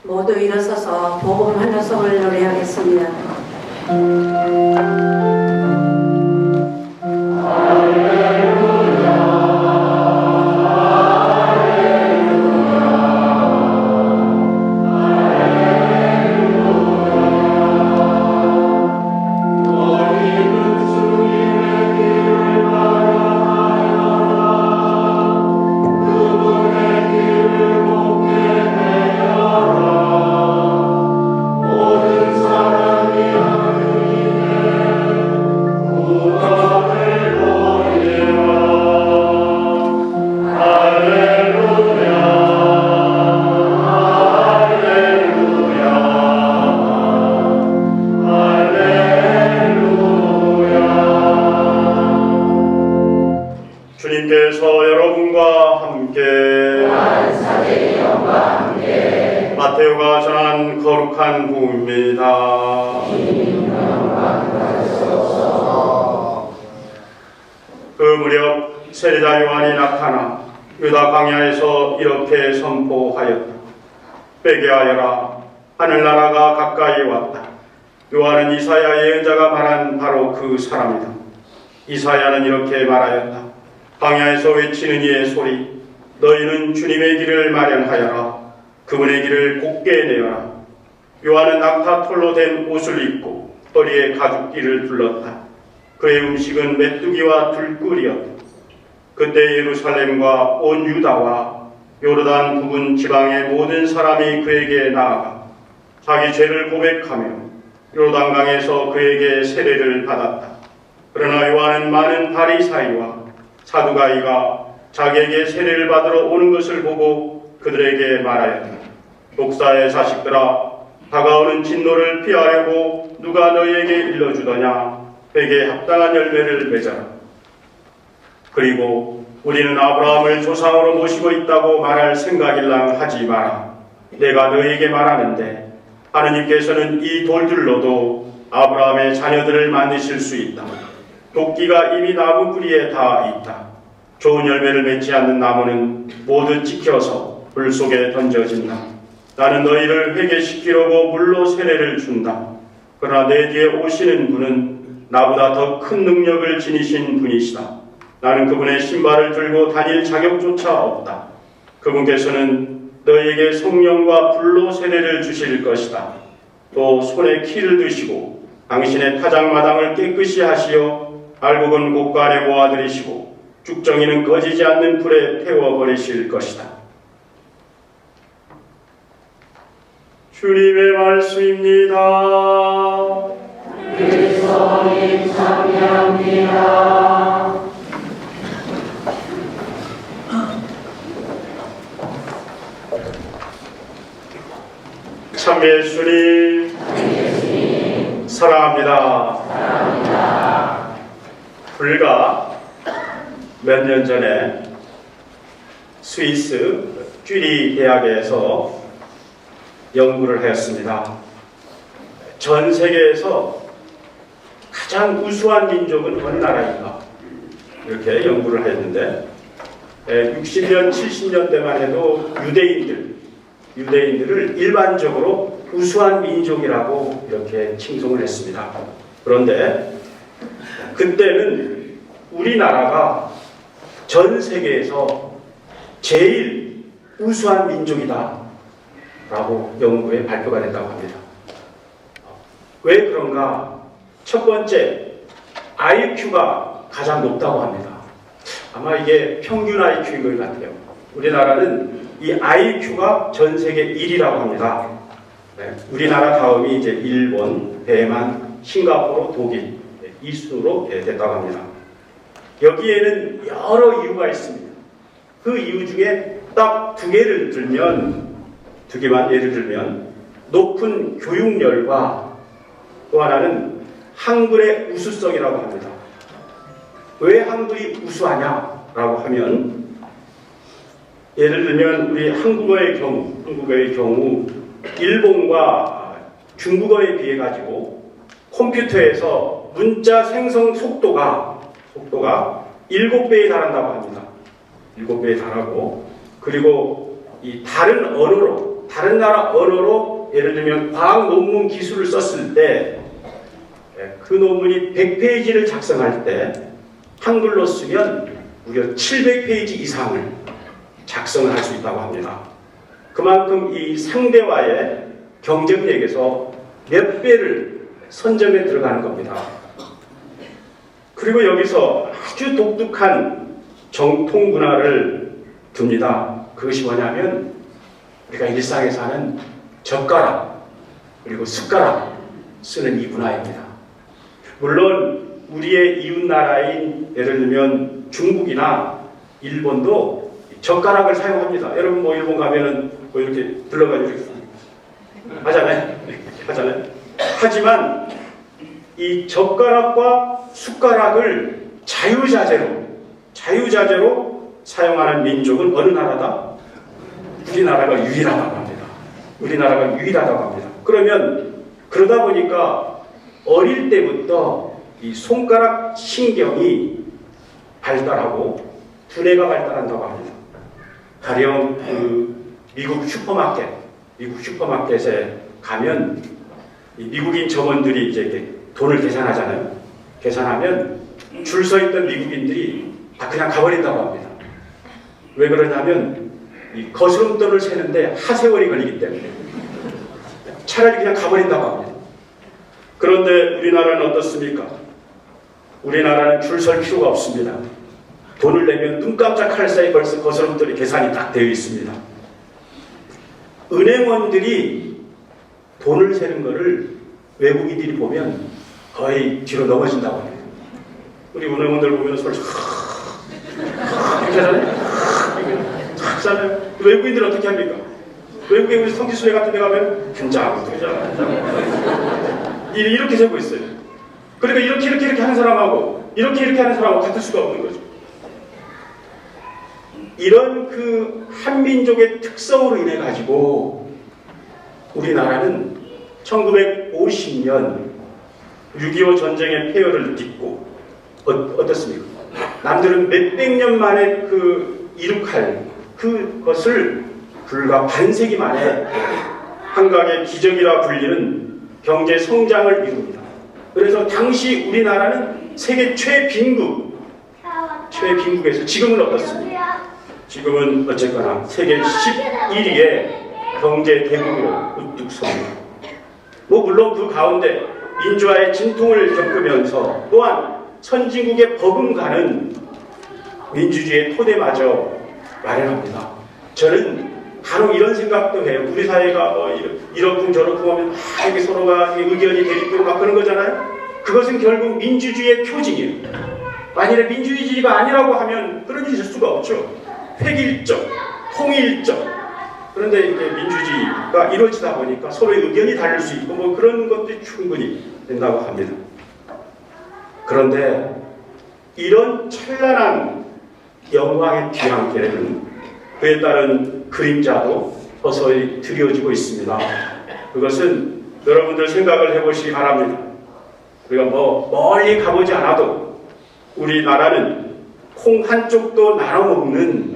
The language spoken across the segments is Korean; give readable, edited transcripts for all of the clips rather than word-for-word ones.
모두 일어서서 복음 한 호성을 노래하겠습니다. 주님께서 여러분과 함께 마테오가 전한 거룩한 복음입니다. 그 무렵 세리다 요한이 나타나 유다 광야에서 이렇게 선포하였다. 회개하여라, 하늘나라가 가까이 왔다. 요한은 이사야 예언자가 말한 바로 그 사람이다. 이사야는 이렇게 말하였다. 광야에서 외치는 이의 소리, 너희는 주님의 길을 마련하여라. 그분의 길을 곧게 내어라. 요한은 낙타털로 된 옷을 입고 허리에 가죽띠를 둘렀다. 그의 음식은 메뚜기와 들꿀이었다. 그때 예루살렘과 온 유다와 요르단 부근 지방의 모든 사람이 그에게 나아가 자기 죄를 고백하며 요르단강에서 그에게 세례를 받았다. 그러나 요한은 많은 바리사이와 사두가이가 자기에게 세례를 받으러 오는 것을 보고 그들에게 말하였다. 목사의 자식들아, 다가오는 진노를 피하려고 누가 너희에게 일러주더냐? 회개에 합당한 열매를 맺어라. 그리고 우리는 아브라함을 조상으로 모시고 있다고 말할 생각일랑 하지 마라. 내가 너희에게 말하는데 하느님께서는 이 돌들로도 아브라함의 자녀들을 만드실 수 있다. 도끼가 이미 나무 뿌리에 닿아 있다. 좋은 열매를 맺지 않는 나무는 모두 찍혀서 불 속에 던져진다. 나는 너희를 회개시키려고 물로 세례를 준다. 그러나 내 뒤에 오시는 분은 나보다 더 큰 능력을 지니신 분이시다. 나는 그분의 신발을 들고 다닐 자격조차 없다. 그분께서는 너희에게 성령과 불로 세례를 주실 것이다. 또 손에 키를 드시고 당신의 타작마당을 깨끗이 하시어 알곡은 곳간에 모아들이시고 쭉정이는 꺼지지 않는 불에 태워버리실 것이다. 주님의 말씀입니다. 그리스도님 참여합니다. 참 예수님 사랑합니다. 불과 몇 년 전에 스위스 쥐리 대학에서 연구를 하였습니다. 전 세계에서 가장 우수한 민족은 어느 나라인가? 이렇게 연구를 했는데 60년, 70년대만 해도 유대인들을 일반적으로 우수한 민족이라고 이렇게 칭송을 했습니다. 그런데 그때는 우리나라가 전 세계에서 제일 우수한 민족이다 라고 연구에 발표가 됐다고 합니다. 왜 그런가? 첫 번째, IQ가 가장 높다고 합니다. 아마 이게 평균 IQ인 것 같아요. 우리나라는 이 IQ가 전 세계 1위라고 합니다. 네, 우리나라 다음이 이제 일본, 대만, 싱가포르, 독일 이 순으로 됐다고 합니다. 여기에는 여러 이유가 있습니다. 그 이유 중에 딱 두 개만 예를 들면 높은 교육열과 또 하나는 한글의 우수성이라고 합니다. 왜 한글이 우수하냐라고 하면 예를 들면 우리 한국어의 경우 일본과 중국어에 비해 가지고 컴퓨터에서 문자 생성 속도가 7배에 달한다고 합니다. 7배에 달하고, 그리고 이 다른 나라 언어로 예를 들면 과학 논문 기술을 썼을 때 그 논문이 100페이지를 작성할 때 한글로 쓰면 무려 700페이지 이상을 작성을 할 수 있다고 합니다. 그만큼 이 상대와의 경쟁력에서 몇 배를 선점에 들어가는 겁니다. 그리고 여기서 아주 독특한 정통 문화를 둡니다. 그것이 뭐냐면 우리가 일상에서 하는 젓가락 그리고 숟가락 쓰는 이 문화입니다. 물론 우리의 이웃 나라인 예를 들면 중국이나 일본도 젓가락을 사용합니다. 여러분 뭐 일본 가면은 뭐 이렇게 들러가지고 이렇게 하잖아요. 하지만 이 젓가락과 숟가락을 자유자재로 사용하는 민족은 어느 나라다? 우리나라가 유일하다고 합니다. 그러다 보니까 어릴 때부터 이 손가락 신경이 발달하고 두뇌가 발달한다고 합니다. 가령 미국 슈퍼마켓에 가면 이 미국인 점원들이 이제 이렇게 돈을 계산하면 줄 서 있던 미국인들이 다 그냥 가버린다고 합니다. 왜 그러냐면 이 거스름돈을 세는데 하세월이 걸리기 때문에 차라리 그냥 가버린다고 합니다. 그런데 우리나라는 어떻습니까? 우리나라는 줄 설 필요가 없습니다. 돈을 내면 눈 깜짝할 사이 벌써 거스름돈이 계산이 딱 되어 있습니다. 은행원들이 돈을 세는 것을 외국인들이 보면 거의 뒤로 넘어진다고 합니다. 우리 은행원들 보면 소리 이렇게 하잖아요. 외국인들은 어떻게 합니까? 외국에 우리 성지순례 같은 데 가면 한장 이렇게 세고 있어요. 그러니까 이렇게 하는 사람하고 이렇게 하는 사람하고 같을 수가 없는 거죠. 이런 그 한민족의 특성으로 인해 가지고 우리나라는 1950년 6.25 전쟁의 폐허를 딛고 어떻습니까? 남들은 몇백 년 만에 이룩할 그것을 불과 반세기 만에 한강의 기적이라 불리는 경제 성장을 이룹니다. 그래서 당시 우리나라는 세계 최빈국에서 지금은 어떻습니까? 지금은 어쨌거나 세계 11위의 경제 대국으로 우뚝 섭니다. 물론 그 가운데 민주화의 진통을 겪으면서 또한 선진국에 버금가는 민주주의의 토대마저 마련합니다. 저는 간혹 이런 생각도 해요. 우리 사회가 이렇쿵 저렇쿵 하면 이게 서로가 의견이 대립되고 막 그런 거잖아요. 그것은 결국 민주주의의 표징이에요. 만일에 민주주의가 아니라고 하면 그런 일이 있을 수가 없죠. 획일적, 통일적. 그런데 이제 민주주의가 이루어지다 보니까 서로의 의견이 다를 수 있고 그런 것도 충분히 된다고 합니다. 그런데 이런 찬란한 영광의 뒤안길에는 그에 따른 그림자도 서서히 드리워지고 있습니다. 그것은 여러분들 생각을 해보시기 바랍니다. 우리가 멀리 가보지 않아도 우리나라는 콩 한쪽도 나눠 먹는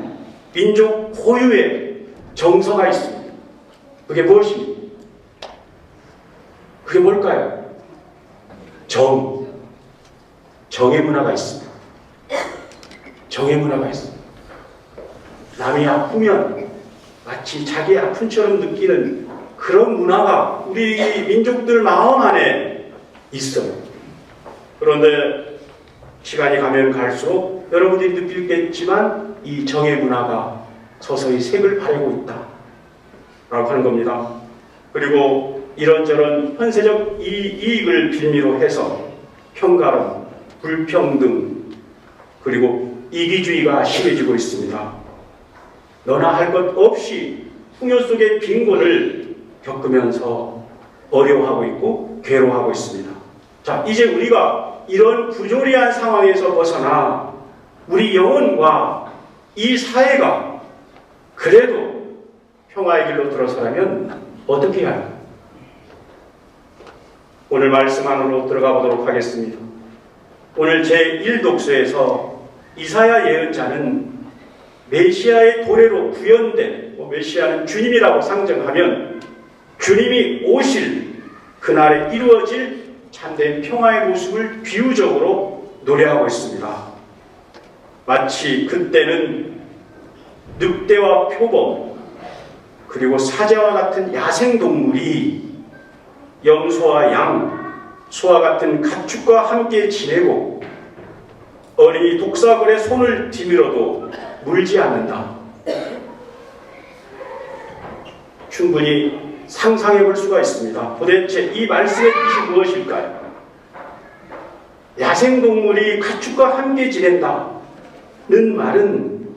민족 고유의 정서가 있습니다. 그게 무엇입니까? 그게 뭘까요? 정의 문화가 있습니다. 정의 문화가 있습니다. 남이 아프면 마치 자기 아픔처럼 느끼는 그런 문화가 우리 민족들 마음 안에 있어요. 그런데 시간이 가면 갈수록 여러분들이 느끼겠지만 이 정의 문화가 서서히 색을 바래고 있다 라고 하는 겁니다. 그리고 이런저런 현세적 이익을 빌미로 해서 편가름, 불평등, 그리고 이기주의가 심해지고 있습니다. 너나 할 것 없이 풍요 속의 빈곤을 겪으면서 어려워하고 있고 괴로워하고 있습니다. 자, 이제 우리가 이런 부조리한 상황에서 벗어나 우리 영혼과 이 사회가 그래도 평화의 길로 들어서려면 어떻게 해야 할까요? 오늘 말씀 안으로 들어가 보도록 하겠습니다. 오늘 제1독서에서 이사야 예언자는 메시아의 도래로 구현된, 메시아는 주님이라고 상정하면 주님이 오실 그날에 이루어질 참된 평화의 모습을 비유적으로 노래하고 있습니다. 마치 그때는 늑대와 표범 그리고 사자와 같은 야생동물이 염소와 양, 소와 같은 가축과 함께 지내고 어린이 독사굴에 손을 디밀어도 물지 않는다. 충분히 상상해 볼 수가 있습니다. 도대체 이 말씀의 뜻이 무엇일까요? 야생동물이 가축과 함께 지낸다는 말은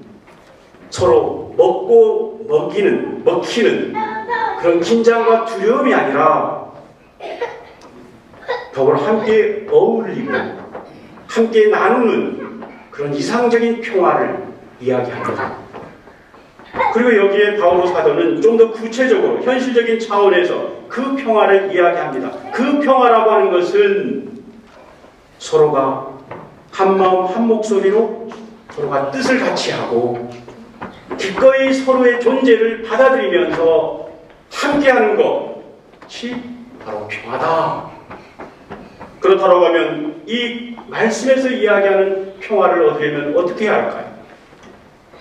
서로 먹고 먹히는 그런 긴장과 두려움이 아니라 더불어 함께 어울리고 함께 나누는 그런 이상적인 평화를 이야기합니다. 그리고 여기에 바오로 사도는 좀 더 구체적으로 현실적인 차원에서 그 평화를 이야기합니다. 그 평화라고 하는 것은 서로가 한마음 한목소리로 서로가 뜻을 같이 하고 기꺼이 서로의 존재를 받아들이면서 함께하는 것이 바로 평화다. 그렇다고 하면 이 말씀에서 이야기하는 평화를 얻으려면 어떻게 해야 할까요?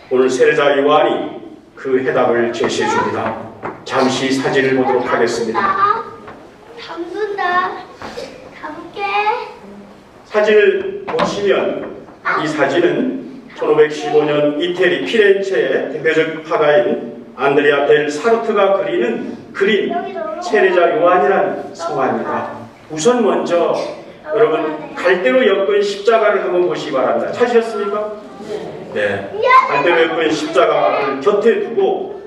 오늘 세례자 요한이 그 해답을 제시해 줍니다. 잠시 사진을 보도록 하겠습니다. 담근다. 가볼게. 사진을 보시면 이 사진은 1515년 이태리 피렌체의 대표적 화가인 안드레아 델 사르트가 그리는 그림 세례자 요한이라는 성화입니다. 우선 먼저 여러분 갈대로 엮은 십자가를 한번 보시기 바랍니다. 찾으셨습니까? 네. 갈대로 엮은 십자가를 곁에 두고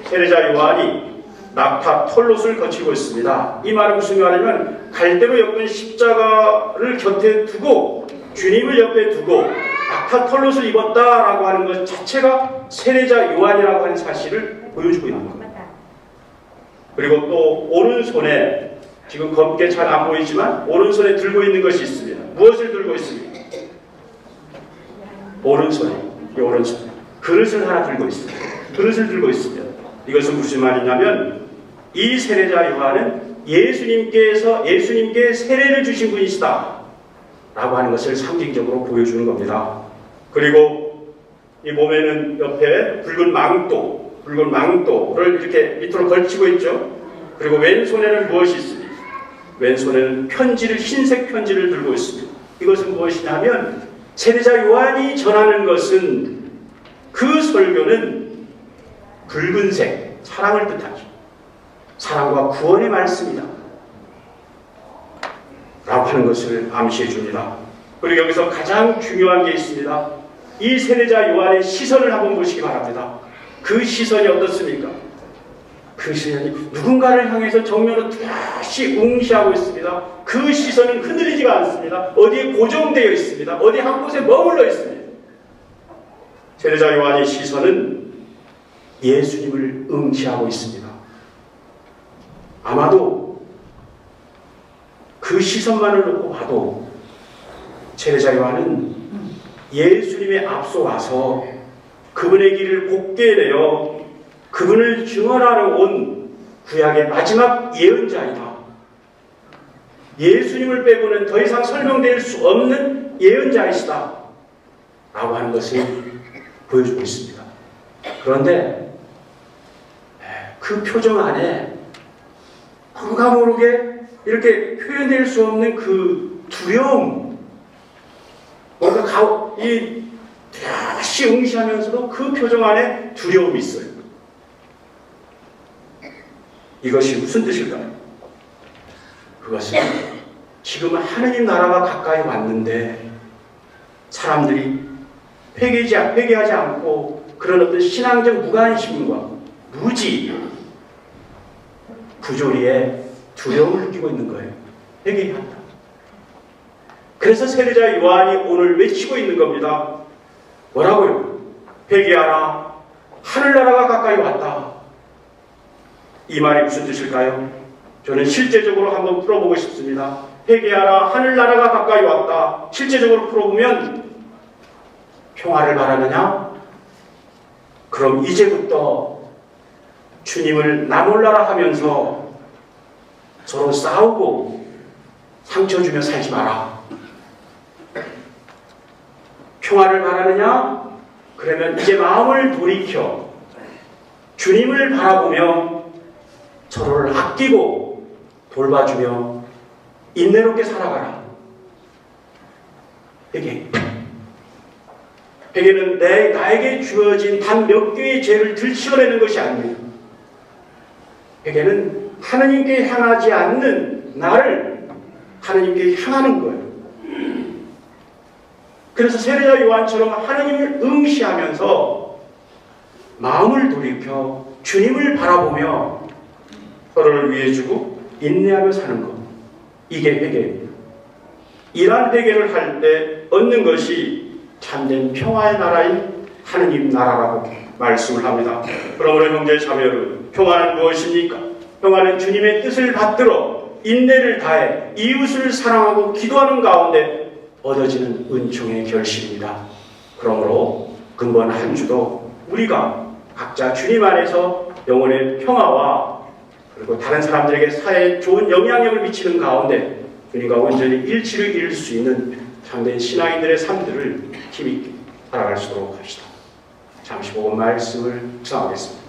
세례자 요한이 낙타 털롯을 거치고 있습니다. 이 말은 무슨 말이냐면 갈대로 엮은 십자가를 곁에 두고 주님을 옆에 두고 낙타 털롯을 입었다라고 하는 것 자체가 세례자 요한이라고 하는 사실을 보여주고 있는 겁니다. 그리고 또 오른손에 지금 검게 잘 안 보이지만 오른손에 들고 있는 것이 있습니다. 무엇을 들고 있습니까? 오른손에 그릇을 하나 들고 있습니다. 그릇을 들고 있습니다. 이것은 무슨 말이냐면 이 세례자 요한은 예수님께 세례를 주신 분이시다 라고 하는 것을 상징적으로 보여주는 겁니다. 그리고 이 몸에는 옆에 붉은 망토를 이렇게 밑으로 걸치고 있죠. 그리고 왼손에는 무엇이 있습니까? 왼손에는 흰색 편지를 들고 있습니다. 이것은 무엇이냐면 세례자 요한이 전하는 것은 그 설교는 붉은색, 사랑을 뜻하죠. 사랑과 구원의 말씀이다 라고 하는 것을 암시해 줍니다. 그리고 여기서 가장 중요한 게 있습니다. 이 세례자 요한의 시선을 한번 보시기 바랍니다. 그 시선이 어떻습니까? 그 시선이 누군가를 향해서 정면으로 다시 응시하고 있습니다. 그 시선은 흔들리지가 않습니다. 어디에 고정되어 있습니다. 어디 한 곳에 머물러 있습니다. 세례자 요한의 시선은 예수님을 응시하고 있습니다. 아마도 그 시선만을 놓고 봐도 세례자 요한은 예수님의 앞서 와서 그분의 길을 곱게 내어 그분을 증언하러 온 구약의 마지막 예언자이다. 예수님을 빼고는 더 이상 설명될 수 없는 예언자이시다 라고 하는 것을 보여주고 있습니다. 그런데 그 표정 안에 누가 모르게 이렇게 표현될 수 없는 그 두려움, 뭔가 다시 응시하면서도 그 표정 안에 두려움이 있어요. 이것이 무슨 뜻일까요? 그것은 지금 하느님 나라가 가까이 왔는데 사람들이 회개하지 않고 그런 어떤 신앙적 무관심과 무지, 부조리에 두려움을 느끼고 있는 거예요. 회개해야 한다. 그래서 세례자 요한이 오늘 외치고 있는 겁니다. 뭐라고요? 회개하라. 하늘나라가 가까이 왔다. 이 말이 무슨 뜻일까요? 저는 실제적으로 한번 풀어보고 싶습니다. 회개하라, 하늘나라가 가까이 왔다. 실제적으로 풀어보면 평화를 바라느냐? 그럼 이제부터 주님을 나 몰라라 하면서 서로 싸우고 상처 주며 살지 마라. 평화를 바라느냐? 그러면 이제 마음을 돌이켜 주님을 바라보며 서로를 아끼고 돌봐주며 인내롭게 살아가라. 회개. 회개는 나에게 주어진 단 몇 개의 죄를 들추어내는 것이 아닙니다. 회개는 하나님께 향하지 않는 나를 하나님께 향하는 거예요. 그래서 세례자 요한처럼 하나님을 응시하면서 마음을 돌이켜 주님을 바라보며 서로를 위해주고 인내하며 사는 것. 이게 회개입니다. 이러한 회개를 할 때 얻는 것이 참된 평화의 나라인 하느님 나라라고 말씀을 합니다. 그러므로 형제 자매 여러분, 평화는 무엇입니까? 평화는 주님의 뜻을 받들어 인내를 다해 이웃을 사랑하고 기도하는 가운데 얻어지는 은총의 결실입니다. 그러므로 근본 한 주도 우리가 각자 주님 안에서 영혼의 평화와 그리고 다른 사람들에게 사회에 좋은 영향력을 미치는 가운데 주님과 온전히 일치를 이룰 수 있는 참된 신앙인들의 삶들을 힘있게 살아갈 수 있도록 합시다. 잠시 보고 말씀을 묵상하겠습니다.